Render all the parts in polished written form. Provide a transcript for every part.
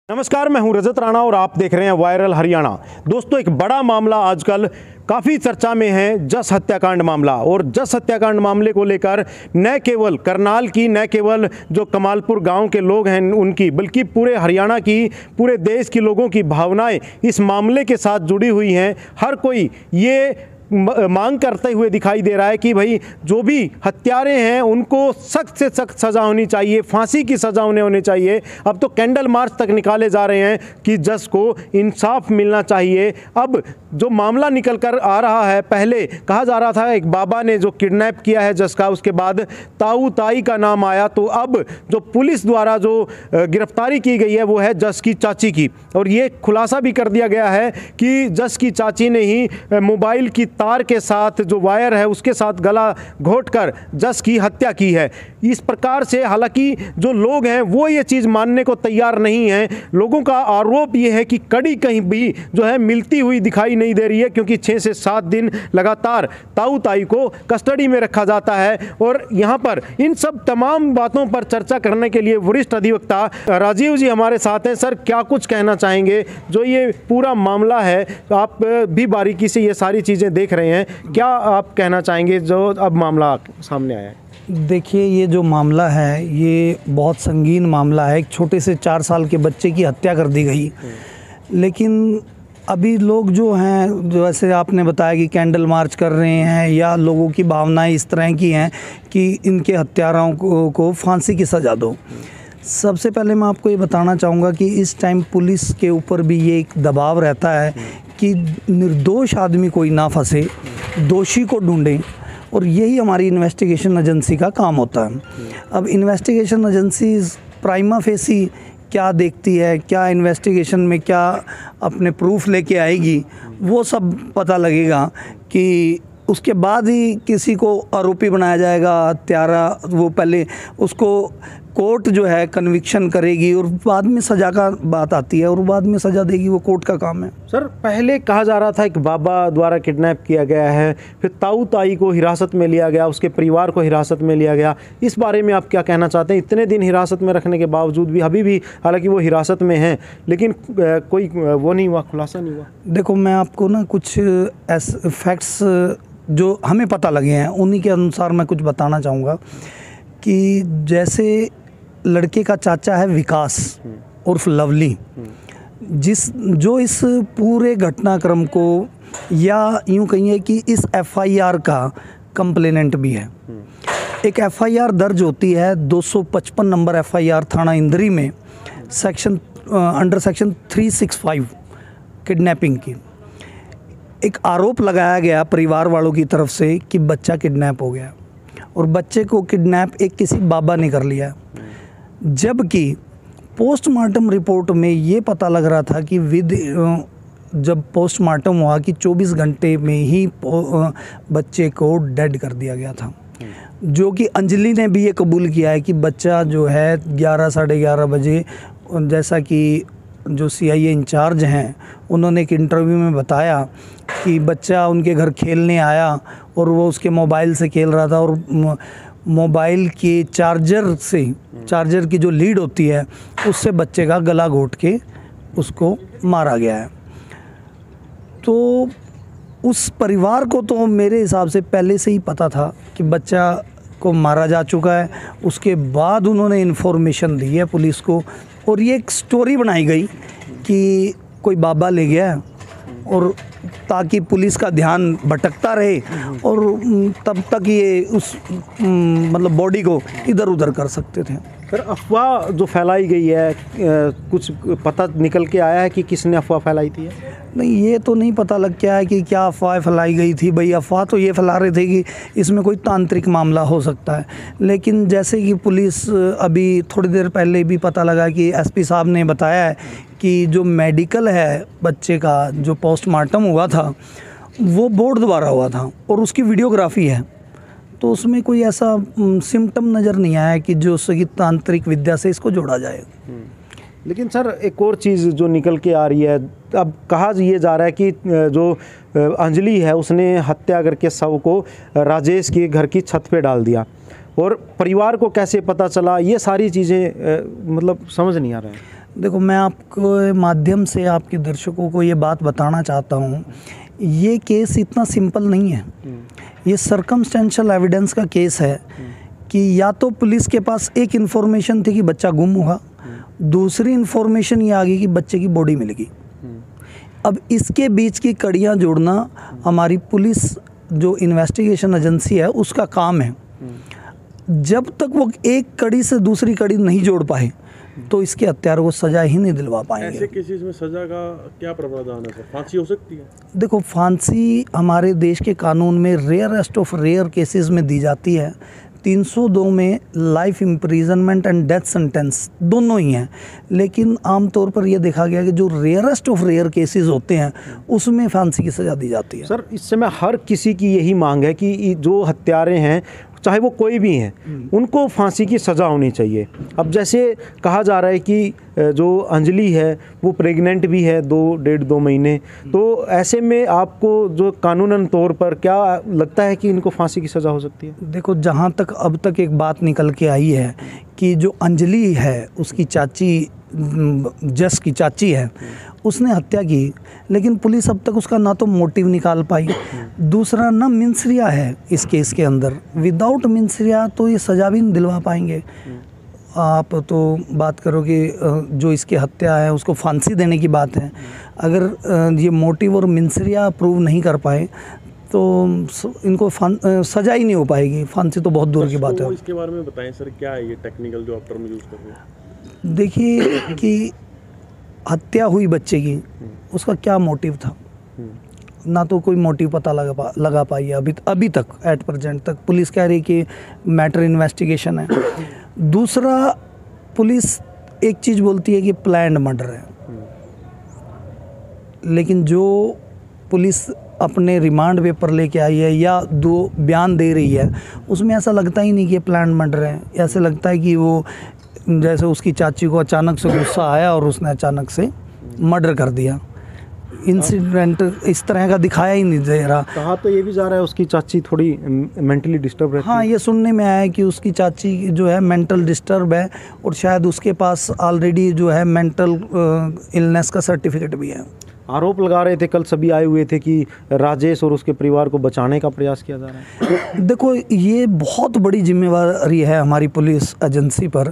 नमस्कार, मैं हूं रजत राणा और आप देख रहे हैं वायरल हरियाणा। दोस्तों, एक बड़ा मामला आजकल काफ़ी चर्चा में है, जस हत्याकांड मामला। और जस हत्याकांड मामले को लेकर न केवल करनाल की, न केवल जो कमालपुर गांव के लोग हैं उनकी, बल्कि पूरे हरियाणा की, पूरे देश के लोगों की भावनाएं इस मामले के साथ जुड़ी हुई हैं। हर कोई ये मांग करते हुए दिखाई दे रहा है कि भाई जो भी हत्यारे हैं उनको सख्त से सख्त सज़ा होनी चाहिए, फांसी की सज़ा उन्हें होनी चाहिए। अब तो कैंडल मार्च तक निकाले जा रहे हैं कि जस को इंसाफ मिलना चाहिए। अब जो मामला निकल कर आ रहा है, पहले कहा जा रहा था एक बाबा ने जो किडनैप किया है जस का, उसके बाद ताऊ ताई का नाम आया। तो अब जो पुलिस द्वारा जो गिरफ्तारी की गई है वो है जस की चाची की। और ये खुलासा भी कर दिया गया है कि जस की चाची ने ही मोबाइल की तार के साथ जो वायर है उसके साथ गला घोंटकर जस की हत्या की है। इस प्रकार से हालांकि जो लोग हैं वो ये चीज़ मानने को तैयार नहीं हैं। लोगों का आरोप ये है कि कड़ी कहीं भी जो है मिलती हुई दिखाई नहीं दे रही है, क्योंकि 6 से 7 दिन लगातार ताऊ ताई को कस्टडी में रखा जाता है। और यहाँ पर इन सब तमाम बातों पर चर्चा करने के लिए वरिष्ठ अधिवक्ता राजीव जी हमारे साथ हैं। सर, क्या कुछ कहना चाहेंगे? जो ये पूरा मामला है, आप भी बारीकी से ये सारी चीज़ें देख रहे हैं, क्या आप कहना चाहेंगे जो अब मामला सामने आया है? देखिए, ये जो मामला है ये बहुत संगीन मामला है। एक छोटे से 4 साल के बच्चे की हत्या कर दी गई। लेकिन अभी लोग जो हैं, जो ऐसे आपने बताया कि कैंडल मार्च कर रहे हैं, या लोगों की भावनाएं इस तरह की हैं कि इनके हत्यारों को फांसी की सज़ा दो। सबसे पहले मैं आपको ये बताना चाहूँगा कि इस टाइम पुलिस के ऊपर भी ये एक दबाव रहता है कि निर्दोष आदमी कोई ना फंसे, दोषी को ढूंढें। और यही हमारी इन्वेस्टिगेशन एजेंसी का काम होता है। अब इन्वेस्टिगेशन एजेंसी प्राइमा फेसी क्या देखती है, क्या इन्वेस्टिगेशन में क्या अपने प्रूफ लेके आएगी, वो सब पता लगेगा कि उसके बाद ही किसी को आरोपी बनाया जाएगा, हत्यारा। वो पहले उसको कोर्ट जो है कन्विक्शन करेगी और बाद में सज़ा का बात आती है और बाद में सज़ा देगी, वो कोर्ट का काम है। सर, पहले कहा जा रहा था कि बाबा द्वारा किडनैप किया गया है, फिर ताऊ ताई को हिरासत में लिया गया, उसके परिवार को हिरासत में लिया गया। इस बारे में आप क्या कहना चाहते हैं? इतने दिन हिरासत में रखने के बावजूद भी अभी भी हालांकि वो हिरासत में हैं, लेकिन कोई वो नहीं हुआ, खुलासा नहीं हुआ। देखो, मैं आपको ना कुछ ऐसे फैक्ट्स जो हमें पता लगे हैं उन्हीं के अनुसार मैं कुछ बताना चाहूँगा कि जैसे लड़के का चाचा है विकास उर्फ लवली, जो इस पूरे घटनाक्रम को, या यूँ कहिए कि इस एफआईआर का कंप्लेनेंट भी है। एक एफआईआर दर्ज होती है 255 नंबर एफआईआर थाना इंदरी में, अंडर सेक्शन 365 किडनैपिंग की। एक आरोप लगाया गया परिवार वालों की तरफ से कि बच्चा किडनैप हो गया और बच्चे को किडनैप एक किसी बाबा ने कर लिया। जबकि पोस्टमार्टम रिपोर्ट में ये पता लग रहा था कि जब पोस्टमार्टम हुआ कि 24 घंटे में ही बच्चे को डेड कर दिया गया था। जो कि अंजलि ने भी ये कबूल किया है कि बच्चा जो है 11 साढ़े 11 बजे, जैसा कि जो सीआईए इंचार्ज हैं उन्होंने एक इंटरव्यू में बताया कि बच्चा उनके घर खेलने आया और वो उसके मोबाइल से खेल रहा था और मोबाइल के चार्जर की जो लीड होती है उससे बच्चे का गला घोंट के उसको मारा गया है। तो उस परिवार को तो मेरे हिसाब से पहले से ही पता था कि बच्चा को मारा जा चुका है। उसके बाद उन्होंने इन्फॉर्मेशन दी है पुलिस को और ये एक स्टोरी बनाई गई कि कोई बाबा ले गया, और ताकि पुलिस का ध्यान भटकता रहे और तब तक ये उस मतलब बॉडी को इधर उधर कर सकते थे। सर, अफवाह जो फैलाई गई है, कुछ पता निकल के आया है कि किसने अफवाह फैलाई थी? नहीं, ये तो नहीं पता लग के आया कि क्या अफवाह फैलाई गई थी। भाई, अफवाह तो ये फैला रहे थे कि इसमें कोई तांत्रिक मामला हो सकता है। लेकिन जैसे कि पुलिस, अभी थोड़ी देर पहले भी पता लगा कि एसपी साहब ने बताया है कि जो मेडिकल है बच्चे का, जो पोस्टमार्टम हुआ था वो बोर्ड द्वारा हुआ था और उसकी वीडियोग्राफी है। तो उसमें कोई ऐसा सिम्टम नज़र नहीं आया कि जो उसकी तांत्रिक विद्या से इसको जोड़ा जाए। लेकिन सर, एक और चीज़ जो निकल के आ रही है, अब कहा ये जा रहा है कि जो अंजलि है उसने हत्या करके शव को राजेश के घर की छत पे डाल दिया। और परिवार को कैसे पता चला, ये सारी चीज़ें मतलब समझ नहीं आ रहा है। देखो, मैं आपको माध्यम से आपके दर्शकों को ये बात बताना चाहता हूँ, ये केस इतना सिंपल नहीं है। ये सर्कमस्टेंशियल एविडेंस का केस है कि या तो पुलिस के पास एक इन्फॉर्मेशन थी कि बच्चा गुम हुआ, दूसरी इन्फॉर्मेशन ये आ गई कि बच्चे की बॉडी मिल गई। अब इसके बीच की कड़ियाँ जोड़ना हमारी पुलिस जो इन्वेस्टिगेशन एजेंसी है उसका काम है। जब तक वो एक कड़ी से दूसरी कड़ी नहीं जोड़ पाए तो इसके हत्यारों को सजा ही नहीं दिलवा पाएंगे। ऐसे केसेस में सजा का क्या प्रावधान है सर? फांसी हो सकती है? देखो, फांसी हमारे देश के कानून में रेयरेस्ट ऑफ रेयर केसेस में दी जाती है। 302 में life imprisonment and death sentence दोनों ही हैं, लेकिन आमतौर पर यह देखा गया कि जो रेयरेस्ट ऑफ रेयर केसेस होते हैं उसमें फांसी की सज़ा दी जाती है। सर, इस समय हर किसी की यही मांग है कि जो हत्यारे हैं, चाहे वो कोई भी हैं, उनको फांसी की सज़ा होनी चाहिए। अब जैसे कहा जा रहा है कि जो अंजलि है वो प्रेग्नेंट भी है 2 महीने, तो ऐसे में आपको जो कानूनन तौर पर क्या लगता है कि इनको फांसी की सज़ा हो सकती है? देखो, जहाँ तक अब तक एक बात निकल के आई है कि जो अंजलि है उसकी चाची, जस की चाची है, उसने हत्या की, लेकिन पुलिस अब तक उसका ना तो मोटिव निकाल पाई, दूसरा ना मिन्सरिया है इस केस के अंदर। विदाउट मिन्सरिया तो ये सज़ा भी नहीं दिलवा पाएंगे। आप तो बात करो कि जो इसकी हत्या है उसको फांसी देने की बात है, अगर ये मोटिव और मिन्सरिया प्रूव नहीं कर पाए तो इनको सज़ा ही नहीं हो पाएगी। फांसी तो बहुत दूर की बात है। इसके बारे में बताएं सर, क्या है ये टेक्निकल जो आप टर्म यूज़ कर रहे हैं? देखिए कि हत्या हुई बच्चे की, उसका क्या मोटिव था, ना तो कोई मोटिव पता लगा पाई है अभी तक। एट प्रेजेंट तक पुलिस कह रही कि मैटर इन्वेस्टिगेशन है। दूसरा, पुलिस एक चीज़ बोलती है कि प्लान्ड मर्डर है, लेकिन जो पुलिस अपने रिमांड पेपर लेके आई है या दो बयान दे रही है उसमें ऐसा लगता ही नहीं कि ये प्लान्ड मर्डर है। ऐसे लगता है कि वो जैसे उसकी चाची को अचानक से गुस्सा आया और उसने अचानक से मर्डर कर दिया। इंसिडेंट इस तरह का दिखाया ही नहीं दे रहा। कहा तो ये भी जा रहा है उसकी चाची थोड़ी मेंटली डिस्टर्ब रहती है। हाँ, ये सुनने में आया है कि उसकी चाची जो है मेंटल डिस्टर्ब है और शायद उसके पास ऑलरेडी जो है मेंटल इलनेस का सर्टिफिकेट भी है। आरोप लगा रहे थे, कल सभी आए हुए थे कि राजेश और उसके परिवार को बचाने का प्रयास किया जा रहा है। देखो, ये बहुत बड़ी जिम्मेवारी है हमारी पुलिस एजेंसी पर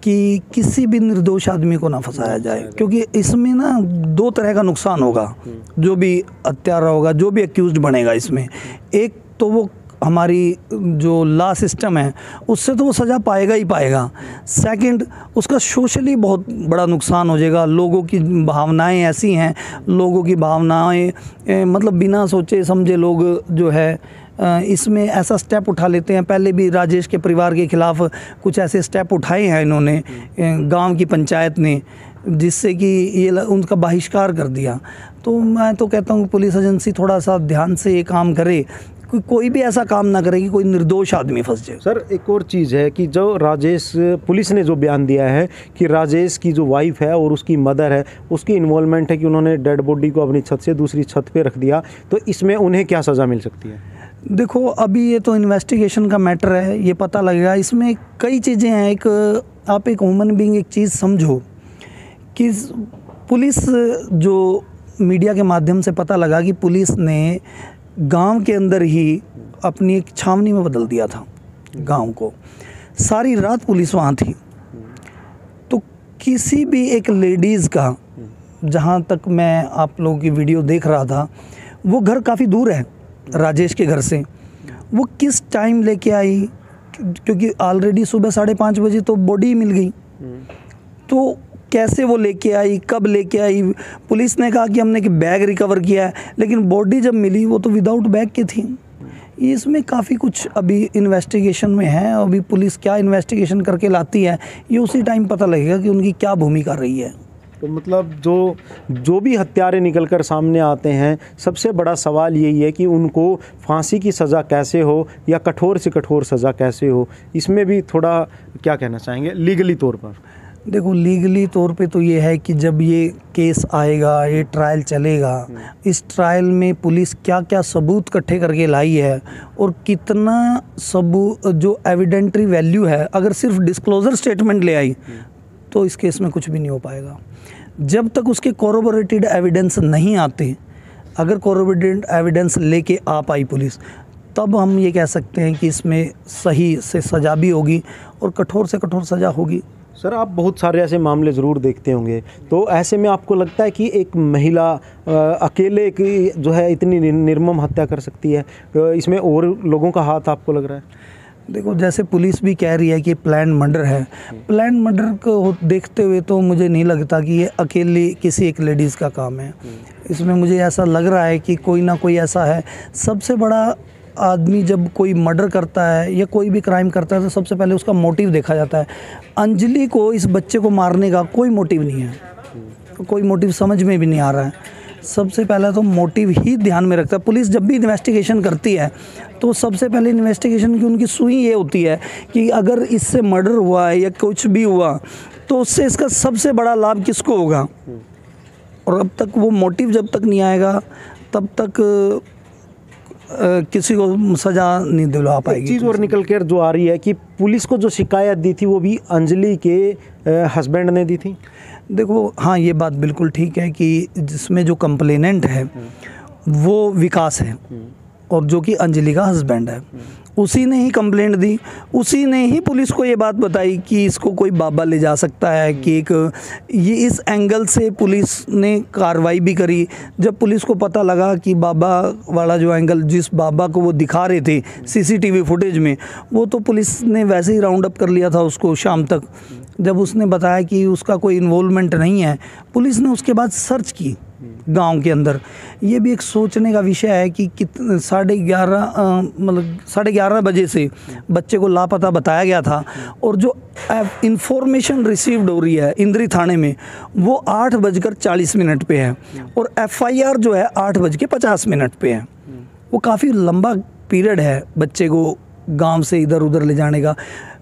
कि किसी भी निर्दोष आदमी को ना फंसाया जाए, क्योंकि इसमें ना दो तरह का नुकसान होगा। जो भी हत्यारा होगा, जो भी एक्यूज्ड बनेगा इसमें, एक तो वो हमारी जो लॉ सिस्टम है उससे तो वो सज़ा पाएगा ही पाएगा। सेकंड, उसका सोशली बहुत बड़ा नुकसान हो जाएगा। लोगों की भावनाएं ऐसी हैं, लोगों की भावनाएं मतलब बिना सोचे समझे लोग जो है इसमें ऐसा स्टेप उठा लेते हैं। पहले भी राजेश के परिवार के खिलाफ कुछ ऐसे स्टेप उठाए हैं इन्होंने, गांव की पंचायत ने, जिससे कि ये उनका बहिष्कार कर दिया। तो मैं तो कहता हूँ पुलिस एजेंसी थोड़ा सा ध्यान से ये काम करे, कोई भी ऐसा काम ना करे कि कोई निर्दोष आदमी फंस जाए। सर, एक और चीज़ है कि जो राजेश, पुलिस ने जो बयान दिया है कि राजेश की जो वाइफ है और उसकी मदर है, उसकी इन्वॉल्वमेंट है कि उन्होंने डेड बॉडी को अपनी छत से दूसरी छत पे रख दिया, तो इसमें उन्हें क्या सज़ा मिल सकती है? देखो, अभी ये तो इन्वेस्टिगेशन का मैटर है, ये पता लगेगा। इसमें कई चीज़ें हैं। एक आप एक ह्यूमन बीइंग एक चीज़ समझो कि पुलिस, जो मीडिया के माध्यम से पता लगा कि पुलिस ने गांव के अंदर ही अपनी एक छावनी में बदल दिया था गांव को। सारी रात पुलिस वहाँ थी। तो किसी भी एक लेडीज़ का, जहाँ तक मैं आप लोगों की वीडियो देख रहा था, वो घर काफ़ी दूर है राजेश के घर से। वो किस टाइम लेके आई, क्योंकि ऑलरेडी सुबह 5:30 बजे तो बॉडी मिल गई, तो कैसे वो लेके आई, कब लेके आई? पुलिस ने कहा कि हमने कि बैग रिकवर किया है, लेकिन बॉडी जब मिली वो तो विदाउट बैग की थी। इसमें काफ़ी कुछ अभी इन्वेस्टिगेशन में है। अभी पुलिस क्या इन्वेस्टिगेशन करके लाती है ये उसी टाइम पता लगेगा कि उनकी क्या भूमिका रही है। तो मतलब जो भी हत्यारे निकल कर सामने आते हैं, सबसे बड़ा सवाल यही है कि उनको फांसी की सज़ा कैसे हो या कठोर से कठोर सज़ा कैसे हो। इसमें भी थोड़ा क्या कहना चाहेंगे लीगली तौर पर? देखो, लीगली तौर पे तो ये है कि जब ये केस आएगा, ये ट्रायल चलेगा, इस ट्रायल में पुलिस क्या क्या सबूत इकट्ठे करके लाई है और कितना सबूत, जो एविडेंटरी वैल्यू है, अगर सिर्फ डिस्क्लोजर स्टेटमेंट ले आई तो इस केस में कुछ भी नहीं हो पाएगा। जब तक उसके कोरोबोरेटेड एविडेंस नहीं आते, अगर कोरोबोरेटेड एविडेंस लेके आ पाई पुलिस, तब हम ये कह सकते हैं कि इसमें सही से सज़ा भी होगी और कठोर से कठोर सज़ा होगी। सर, आप बहुत सारे ऐसे मामले ज़रूर देखते होंगे, तो ऐसे में आपको लगता है कि एक महिला अकेले की जो है इतनी निर्मम हत्या कर सकती है? इसमें और लोगों का हाथ आपको लग रहा है? देखो, जैसे पुलिस भी कह रही है कि प्लान मर्डर है, प्लान मर्डर को देखते हुए तो मुझे नहीं लगता कि ये अकेले किसी एक लेडीज़ का काम है। इसमें मुझे ऐसा लग रहा है कि कोई ना कोई ऐसा है। सबसे बड़ा आदमी जब कोई मर्डर करता है या कोई भी क्राइम करता है तो सबसे पहले उसका मोटिव देखा जाता है। अंजलि को इस बच्चे को मारने का कोई मोटिव नहीं है, कोई मोटिव समझ में भी नहीं आ रहा है। सबसे पहले तो मोटिव ही ध्यान में रखता है। पुलिस जब भी इन्वेस्टिगेशन करती है तो सबसे पहले इन्वेस्टिगेशन की उनकी सुई ये होती है कि अगर इससे मर्डर हुआ है या कुछ भी हुआ तो उससे इसका सबसे बड़ा लाभ किसको होगा। और अब तक वो मोटिव जब तक नहीं आएगा तब तक किसी को सज़ा नहीं दिला पाएगी। चीज़ और निकल कर जो आ रही है कि पुलिस को जो शिकायत दी थी वो भी अंजलि के हस्बैंड ने दी थी। देखो, हाँ, ये बात बिल्कुल ठीक है कि जिसमें जो कंप्लेनेंट है वो विकास है और जो कि अंजलि का हस्बैंड है। उसी ने ही कंप्लेंट दी, उसी ने ही पुलिस को ये बात बताई कि इसको कोई बाबा ले जा सकता है, कि एक ये इस एंगल से पुलिस ने कार्रवाई भी करी। जब पुलिस को पता लगा कि बाबा वाला जो एंगल, जिस बाबा को वो दिखा रहे थे सीसीटीवी फुटेज में, वो तो पुलिस ने वैसे ही राउंड अप कर लिया था उसको शाम तक। जब उसने बताया कि उसका कोई इन्वॉल्वमेंट नहीं है, पुलिस ने उसके बाद सर्च की गांव के अंदर। ये भी एक सोचने का विषय है कि 11:30 बजे से बच्चे को लापता बताया गया था और जो इंफॉर्मेशन रिसीव्ड हो रही है इंद्री थाने में वो 8:40 पे है और FIR जो है 8:50 पे है। वो काफ़ी लंबा पीरियड है बच्चे को गांव से इधर उधर ले जाने का।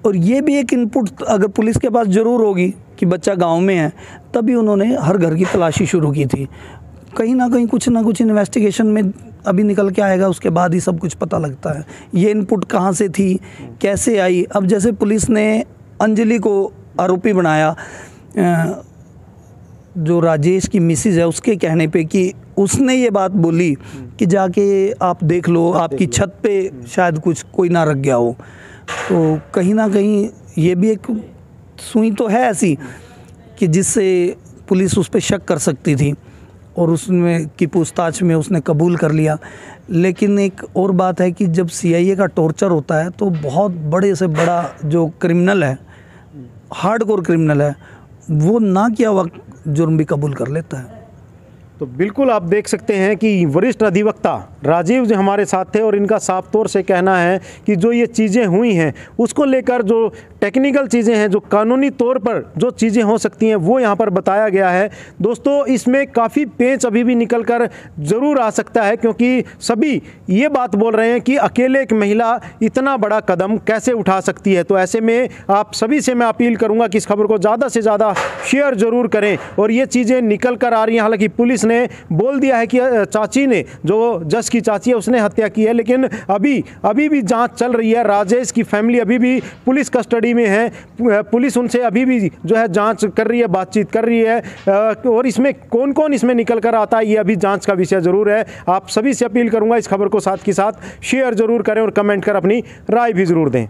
और ये भी एक इनपुट अगर पुलिस के पास ज़रूर होगी कि बच्चा गांव में है, तभी उन्होंने हर घर की तलाशी शुरू की थी। कहीं ना कहीं कुछ ना कुछ इन्वेस्टिगेशन में अभी निकल के आएगा, उसके बाद ही सब कुछ पता लगता है ये इनपुट कहाँ से थी, कैसे आई। अब जैसे पुलिस ने अंजलि को आरोपी बनाया, जो राजेश की मिसेज है उसके कहने पे कि उसने ये बात बोली कि जाके आप देख लो, आपकी छत पे शायद कुछ कोई ना रख गया हो। तो कहीं ना कहीं ये भी एक सुई तो है ऐसी कि जिससे पुलिस उस पर शक कर सकती थी और उसमें की पूछताछ में उसने कबूल कर लिया। लेकिन एक और बात है कि जब CIA का टॉर्चर होता है तो बहुत बड़े से बड़ा जो क्रिमिनल है, हार्डकोर क्रिमिनल है, वो ना किया हुआ जुर्म भी कबूल कर लेता है। तो बिल्कुल आप देख सकते हैं कि वरिष्ठ अधिवक्ता राजीव जो हमारे साथ थे और इनका साफ तौर से कहना है कि जो ये चीज़ें हुई हैं उसको लेकर जो टेक्निकल चीज़ें हैं, जो कानूनी तौर पर जो चीज़ें हो सकती हैं वो यहाँ पर बताया गया है। दोस्तों, इसमें काफ़ी पेंच अभी भी निकल कर ज़रूर आ सकता है क्योंकि सभी ये बात बोल रहे हैं कि अकेले एक महिला इतना बड़ा कदम कैसे उठा सकती है। तो ऐसे में आप सभी से मैं अपील करूँगा कि इस खबर को ज़्यादा से ज़्यादा शेयर ज़रूर करें। और ये चीज़ें निकल कर आ रही हैं, हालांकि पुलिस ने बोल दिया है कि चाची ने, जो जस की चाची है, उसने हत्या की है, लेकिन अभी भी जांच चल रही है। राजेश की फैमिली अभी भी पुलिस कस्टडी में है, पुलिस उनसे अभी भी जो है जांच कर रही है, बातचीत कर रही है। और इसमें कौन कौन इसमें निकल कर आता है ये अभी जांच का विषय ज़रूर है। आप सभी से अपील करूंगा इस खबर को साथ के साथ शेयर ज़रूर करें और कमेंट कर अपनी राय भी ज़रूर दें।